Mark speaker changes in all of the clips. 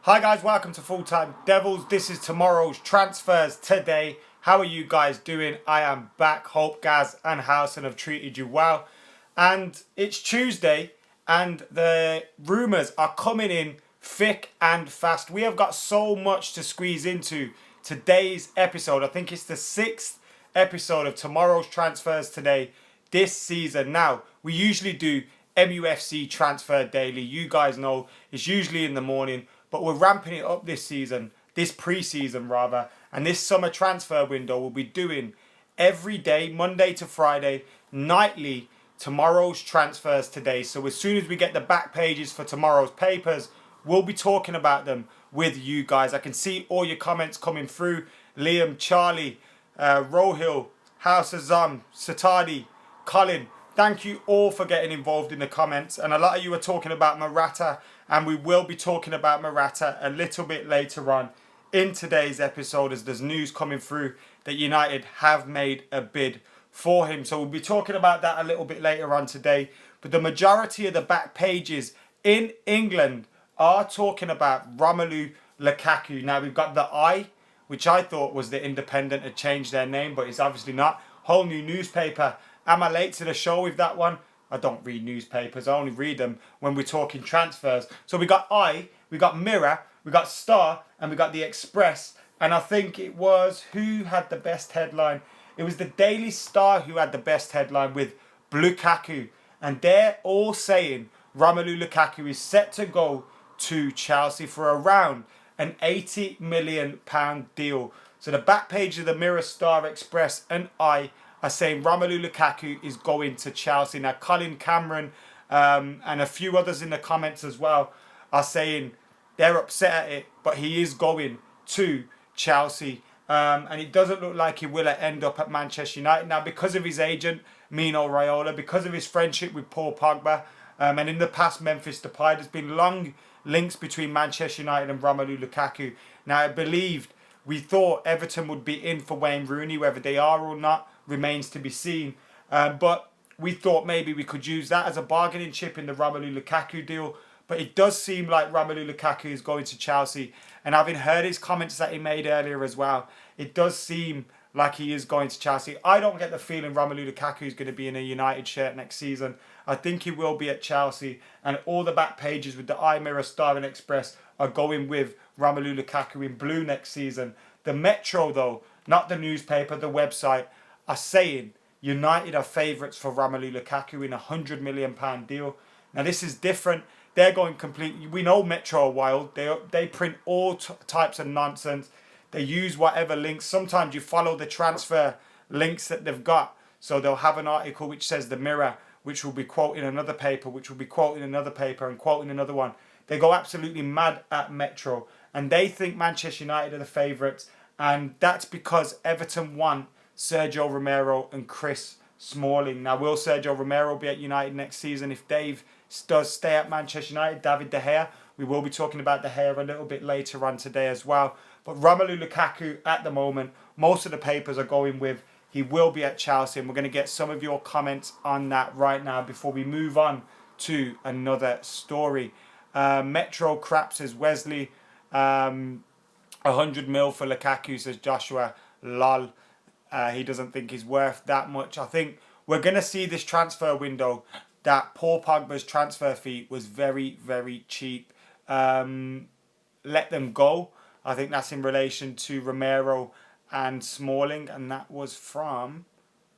Speaker 1: Hi guys, welcome to Full Time Devils. This is tomorrow's transfers today. How are you guys doing? I am back. Hope Gaz and Housen have treated you well. And it's Tuesday and the rumours are coming in thick and fast. We have got so much to squeeze into today's episode. I think it's the 6th episode of tomorrow's transfers today this season. Now, we usually do MUFC transfer daily. You guys know it's usually in the morning, but we're ramping it up this season, this pre-season rather, and this summer transfer window we'll be doing every day, Monday to Friday, nightly, tomorrow's transfers today. So as soon as we get the back pages for tomorrow's papers, we'll be talking about them with you guys. I can see all your comments coming through. Liam, Charlie, Rohil, House Azam, Satadi, Colin, thank you all for getting involved in the comments. And a lot of you are talking about Morata, and we will be talking about Morata a little bit later on in today's episode, as there's news coming through that United have made a bid for him. So we'll be talking about that a little bit later on today. But the majority of the back pages in England are talking about Romelu Lukaku. Now we've got the Eye, which I thought was the Independent had changed their name, but it's obviously not. Whole new newspaper. Am I late to the show with that one? I don't read newspapers. I only read them when we're talking transfers. So we got Eye, we got Mirror, we got Star, and we got the Express. And I think it was, who had the best headline? It was the Daily Star who had the best headline with Lukaku. And they're all saying Romelu Lukaku is set to go to Chelsea for around an £80 million deal. So the back page of the Mirror, Star, Express and Eye are saying Romelu Lukaku is going to Chelsea. Now, Colin Cameron and a few others in the comments as well are saying they're upset at it, but he is going to Chelsea. And it doesn't look like he will end up at Manchester United. Now, because of his agent, Mino Raiola, because of his friendship with Paul Pogba, and in the past, Memphis Depay, there's been long links between Manchester United and Romelu Lukaku. Now, we thought Everton would be in for Wayne Rooney, whether they are or not remains to be seen. But we thought maybe we could use that as a bargaining chip in the Romelu Lukaku deal. But it does seem like Romelu Lukaku is going to Chelsea. And having heard his comments that he made earlier as well, it does seem like he is going to Chelsea. I don't get the feeling Romelu Lukaku is going to be in a United shirt next season. I think he will be at Chelsea. And all the back pages with the Eye, Mirror, Star and Express are going with Romelu Lukaku in blue next season. The Metro, though, not the newspaper, the website, are saying United are favourites for Romelu Lukaku in a £100 million deal. Now this is different. They're going completely. We know Metro are wild. They print all types of nonsense. They use whatever links. Sometimes you follow the transfer links that they've got. So they'll have an article which says the Mirror, which will be quoting another paper, which will be quoting another paper and quoting another one. They go absolutely mad at Metro. And they think Manchester United are the favourites. And that's because Everton want Sergio Romero and Chris Smalling. Now, will Sergio Romero be at United next season if Dave does stay at Manchester United? David De Gea. We will be talking about De Gea a little bit later on today as well. But Romelu Lukaku at the moment, most of the papers are going with he will be at Chelsea. And we're going to get some of your comments on that right now before we move on to another story. Metro Crap says Wesley. 100 mil for Lukaku, says Joshua. Lol. He doesn't think he's worth that much. I think we're going to see this transfer window that Paul Pogba's transfer fee was very, very cheap. Let them go. I think that's in relation to Romero and Smalling. And that was from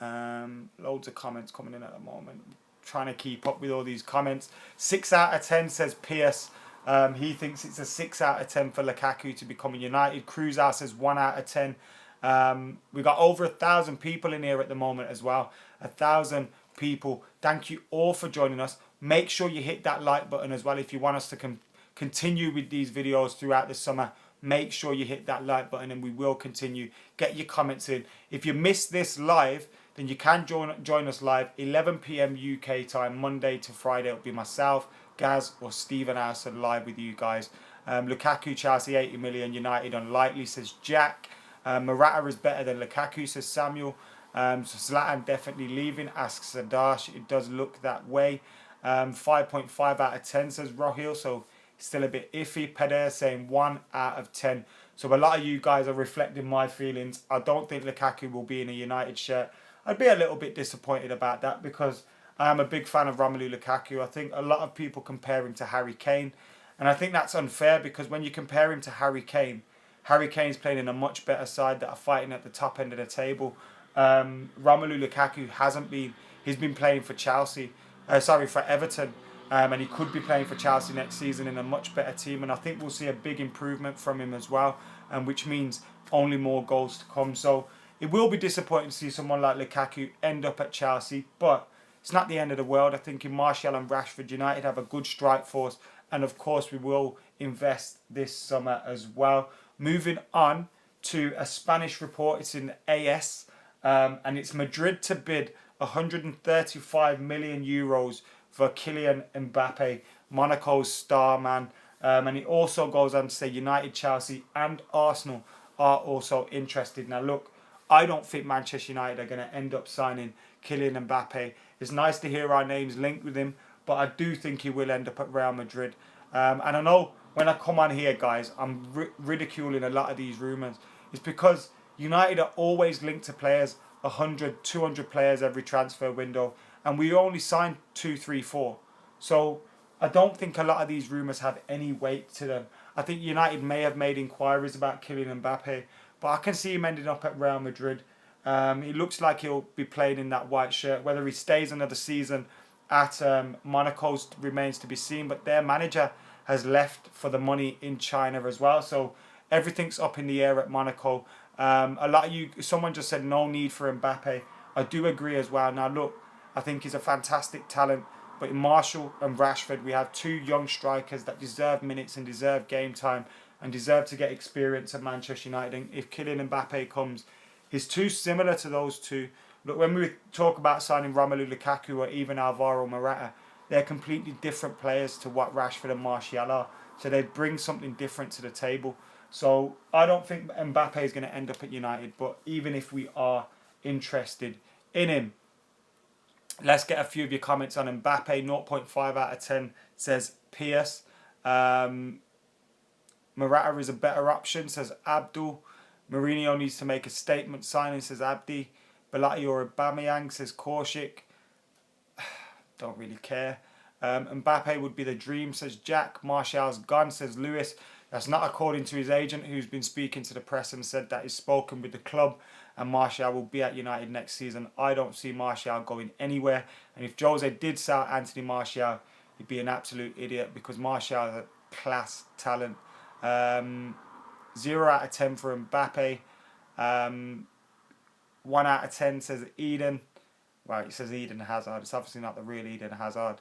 Speaker 1: loads of comments coming in at the moment. Trying to keep up with all these comments. 6 out of 10 says Pierce. He thinks it's a 6 out of 10 for Lukaku to become a United. Cruzar says 1 out of 10. We got over 1,000 people in here at the moment as well. 1,000 people. Thank you all for joining us. Make sure you hit that like button as well if you want us to continue with these videos throughout the summer. Make sure you hit that like button and we will continue. Get your comments in. If you missed this live, then you can join us live 11 p.m. UK time, Monday to Friday. It'll be myself, Gaz or Stephen Housen live with you guys. Lukaku, Chelsea, 80 million. United unlikely, says Jack. Morata is better than Lukaku, says Samuel. So Zlatan definitely leaving, asks Sadash. It does look that way. 5.5 out of 10, says Rohil. So still a bit iffy. Peder saying 1 out of 10. So a lot of you guys are reflecting my feelings. I don't think Lukaku will be in a United shirt. I'd be a little bit disappointed about that because I am a big fan of Romelu Lukaku. I think a lot of people compare him to Harry Kane. And I think that's unfair because when you compare him to Harry Kane's playing in a much better side that are fighting at the top end of the table. Romelu Lukaku hasn't been. He's been playing for Chelsea. For Everton. And he could be playing for Chelsea next season in a much better team. And I think we'll see a big improvement from him as well. Which means only more goals to come. So it will be disappointing to see someone like Lukaku end up at Chelsea. But it's not the end of the world. I think in Martial and Rashford, United have a good strike force. And of course, we will invest this summer as well. Moving on to a Spanish report. It's in AS. And it's Madrid to bid 135 million euros for Kylian Mbappe, Monaco's star man. And it also goes on to say United, Chelsea and Arsenal are also interested. Now look, I don't think Manchester United are going to end up signing Kylian Mbappe. It's nice to hear our names linked with him, but I do think he will end up at Real Madrid. And I know when I come on here, guys, I'm ridiculing a lot of these rumours. It's because United are always linked to players, 100, 200 players every transfer window. And we only signed 2, 3, 4. So I don't think a lot of these rumours have any weight to them. I think United may have made inquiries about Kylian Mbappe, but I can see him ending up at Real Madrid. He looks like he'll be playing in that white shirt. Whether he stays another season at Monaco remains to be seen. But their manager has left for the money in China as well. So everything's up in the air at Monaco. Someone just said no need for Mbappe. I do agree as well. Now look, I think he's a fantastic talent. But in Martial and Rashford, we have two young strikers that deserve minutes and deserve game time and deserve to get experience at Manchester United. And if Kylian Mbappe comes, he's too similar to those two. Look, when we talk about signing Romelu Lukaku or even Alvaro Morata, they're completely different players to what Rashford and Martial are. So they bring something different to the table. So I don't think Mbappe is going to end up at United. But even if we are interested in him, let's get a few of your comments on Mbappe. 0.5 out of 10 says Pierce. Morata is a better option, says Abdul. Mourinho needs to make a statement signing, says Abdi. Belati or Aubameyang, says Korshik. Don't really care. Mbappe would be the dream, says Jack. Martial's gone, says Lewis. That's not according to his agent, who's been speaking to the press and said that he's spoken with the club and Martial will be at United next season. I don't see Martial going anywhere. And if Jose did sell Anthony Martial, he'd be an absolute idiot because Martial is a class talent. 0 out of 10 for Mbappe. 1 out of 10 says Eden. Well, it says Eden Hazard. It's obviously not the real Eden Hazard.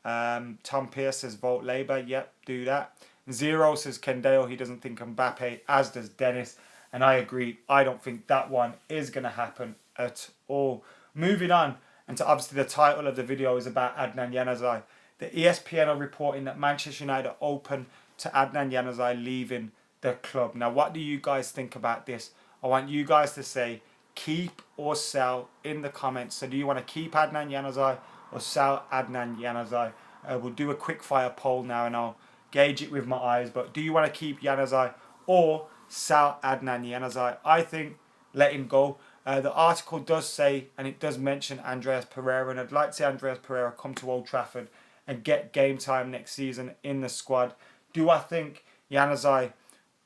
Speaker 1: Tom Pierce says vote Labour. Yep, do that. 0 says Kendale. He doesn't think Mbappe, as does Dennis. And I agree. I don't think that one is going to happen at all. Moving on, and to obviously the title of the video is about Adnan Januzaj. The ESPN are reporting that Manchester United are open to Adnan Januzaj leaving the club. Now, what do you guys think about this? I want you guys to say keep or sell in the comments. So do you want to keep Adnan Januzaj or sell Adnan Januzaj? We'll do a quick fire poll now and I'll gauge it with my eyes. But do you want to keep Januzaj or sell Adnan Januzaj? I think let him go. The article does say, and it does mention Andreas Pereira, and I'd like to see Andreas Pereira come to Old Trafford and get game time next season in the squad. Do I think Januzaj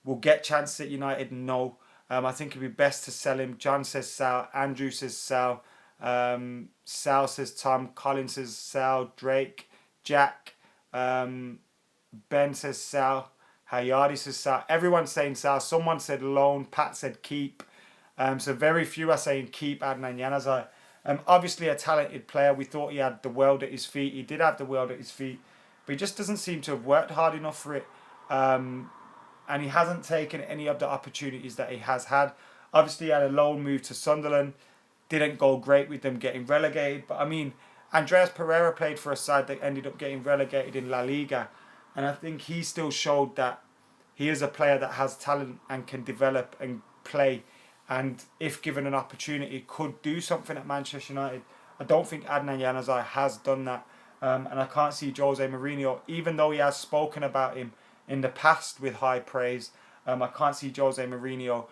Speaker 1: will get chances at United? No. I think it'd be best to sell him. John says sell. Andrew says sell. Sal says Tom. Colin says sell. Drake. Jack. Ben says sell. Hayati says sell. Everyone's saying sell. Someone said loan. Pat said keep. So very few are saying keep Adnan Januzaj. Obviously a talented player. We thought he had the world at his feet. He did have the world at his feet. But he just doesn't seem to have worked hard enough for it. And he hasn't taken any of the opportunities that he has had. Obviously, he had a loan move to Sunderland. Didn't go great with them getting relegated. But, I mean, Andreas Pereira played for a side that ended up getting relegated in La Liga. And I think he still showed that he is a player that has talent and can develop and play. And if given an opportunity, could do something at Manchester United. I don't think Adnan Januzaj has done that. And I can't see Jose Mourinho, even though he has spoken about him in the past with high praise. I can't see Jose Mourinho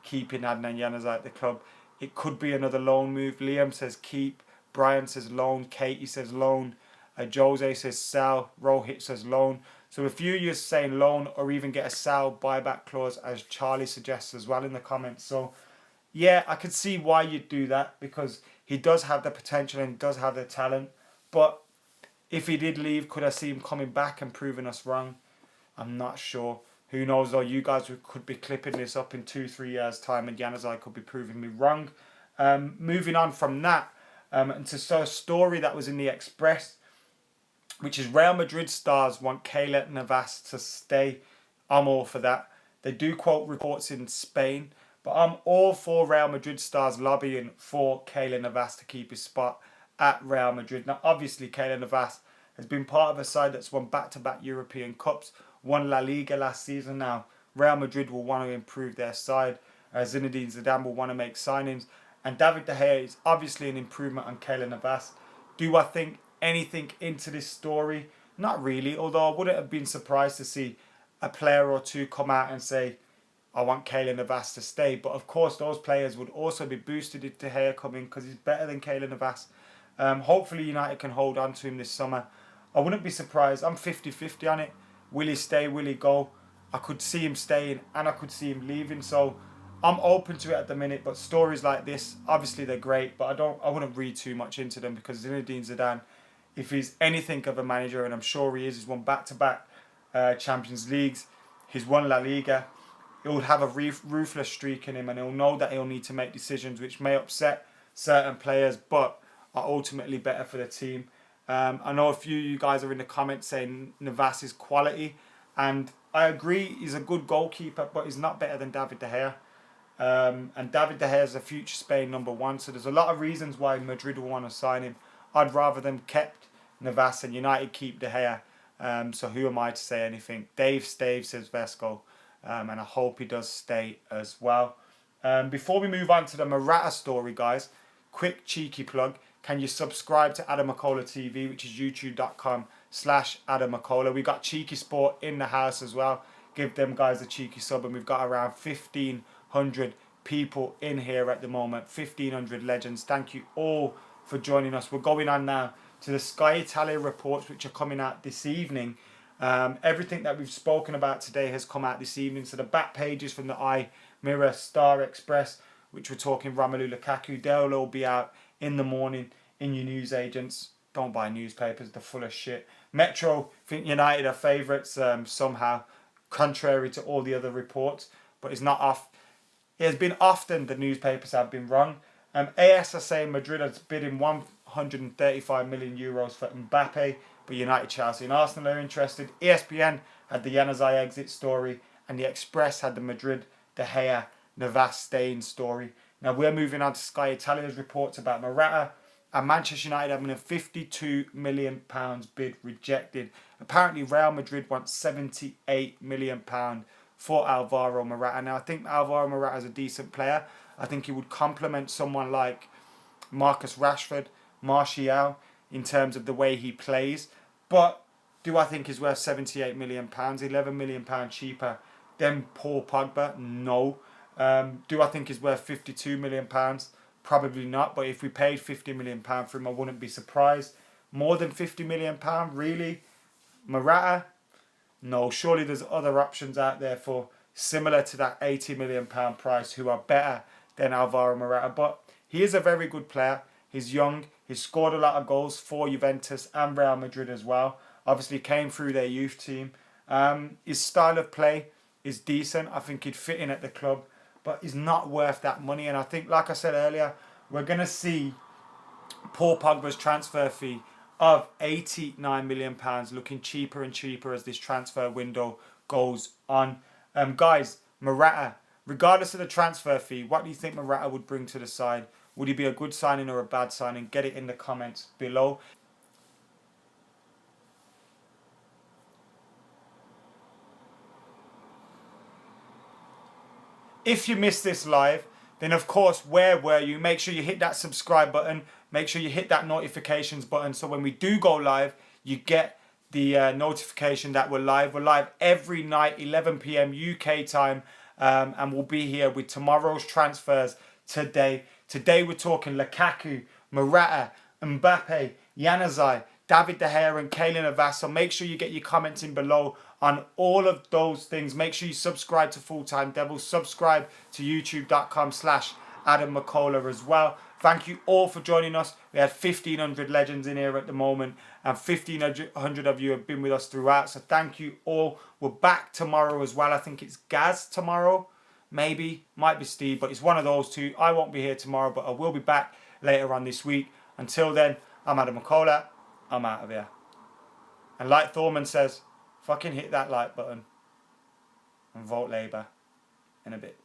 Speaker 1: keeping Adnan Januzaj at the club. It could be another loan move. Liam says keep. Brian says loan. Katie says loan. Jose says sell. Rohit says loan. So a few of you are saying loan or even get a sell buyback clause, as Charlie suggests as well in the comments. So yeah, I could see why you'd do that, because he does have the potential and he does have the talent. But if he did leave, could I see him coming back and proving us wrong? I'm not sure. Who knows though, you guys could be clipping this up in 2-3 years time and Januzaj could be proving me wrong. Moving on from that, and to a story that was in the Express, which is Real Madrid stars want Kylian Mbappe to stay. I'm all for that. They do quote reports in Spain, but I'm all for Real Madrid stars lobbying for Kylian Mbappe to keep his spot at Real Madrid. Now, obviously, Kylian Mbappe has been part of a side that's won back-to-back European Cups, won La Liga last season. Now, Real Madrid will want to improve their side. Zinedine Zidane will want to make signings. And David De Gea is obviously an improvement on Kylian Mbappe. Do I think anything into this story? Not really, although I wouldn't have been surprised to see a player or two come out and say, I want Kylian Mbappe to stay. But of course, those players would also be boosted if De Gea come in, because he's better than Kylian Mbappe. Hopefully United can hold on to him this summer. I wouldn't be surprised. I'm 50-50 on it. Will he stay? Will he go? I could see him staying and I could see him leaving. So I'm open to it at the minute. But stories like this, obviously they're great, but I wouldn't read too much into them, because Zinedine Zidane, if he's anything of a manager, and I'm sure he is, he's won back-to-back Champions Leagues, he's won La Liga, he'll have a ruthless streak in him, and he'll know that he'll need to make decisions which may upset certain players, but are ultimately better for the team. I know a few of you guys are in the comments saying Navas is quality, and I agree, he's a good goalkeeper, but he's not better than David De Gea. And David De Gea is a future Spain #1, so there's a lot of reasons why Madrid will want to sign him. I'd rather them kept Navas and United keep De Gea. So who am I to say anything? Dave Stave says Vesco, and I hope he does stay as well. Before we move on to the Morata story, guys, quick cheeky plug. Can you subscribe to Adam McCullough TV, which is youtube.com/Adam McCullough. We got Cheeky Sport in the house as well. Give them guys a cheeky sub, and we've got around 1,500 people in here at the moment. 1,500 legends. Thank you all for joining us. We're going on now to the Sky Italia reports, which are coming out this evening. Everything that we've spoken about today has come out this evening. So the back pages from the Eye, Mirror, Star Express, which we're talking Romelu Lukaku, they'll all be out in the morning in your news agents. Don't buy newspapers, they're full of shit. Metro think United are favourites somehow, contrary to all the other reports, but it's not off. It has been often the newspapers have been wrong. AS are saying Madrid has bidding 135 million euros for Mbappe, but United, Chelsea and Arsenal are interested. ESPN had the Januzaj exit story, and the Express had the Madrid, De Gea, Navas staying story. Now we're moving on to Sky Italia's reports about Morata, and Manchester United having a £52 million bid rejected. Apparently Real Madrid wants £78 million for Alvaro Morata. Now I think Alvaro Morata is a decent player. I think he would complement someone like Marcus Rashford, Martial, in terms of the way he plays. But do I think he's worth £78 million? £11 million cheaper than Paul Pogba? No. Do I think he's worth £52 million? Probably not. But if we paid £50 million for him, I wouldn't be surprised. More than £50 million? Really? Morata? No. Surely there's other options out there for similar to that £80 million price who are better than Alvaro Morata. But he is a very good player. He's young. He's scored a lot of goals for Juventus and Real Madrid as well. Obviously came through their youth team. His style of play is decent. I think he'd fit in at the club, but he's not worth that money. And I think, like I said earlier, we're going to see Paul Pogba's transfer fee of £89 million looking cheaper and cheaper as this transfer window goes on. Guys, Morata, regardless of the transfer fee, what do you think Morata would bring to the side? Would he be a good signing or a bad signing? Get it in the comments below. If you missed this live, then of course, where were you? Make sure you hit that subscribe button. make sure you hit that notifications button so when we do go live, you get the notification that we're live. We're live every night, 11 p.m. UK time, and we'll be here with tomorrow's transfers today. Today we're talking Lukaku, Morata, Mbappe, Januzaj, David De Gea and Kylian Mbappe. So make sure you get your comments in below on all of those things. Make sure you subscribe to Full Time Devils. Subscribe to youtube.com/Adam McCullough as well. Thank you all for joining us. We had 1,500 legends in here at the moment, and 1,500 of you have been with us throughout. So thank you all. We're back tomorrow as well. I think it's Gaz tomorrow. Maybe. Might be Steve, but it's one of those two. I won't be here tomorrow, but I will be back later on this week. Until then, I'm Adam McCullough. I'm out of here. And like Thorman says, fucking hit that like button and vote Labour in a bit.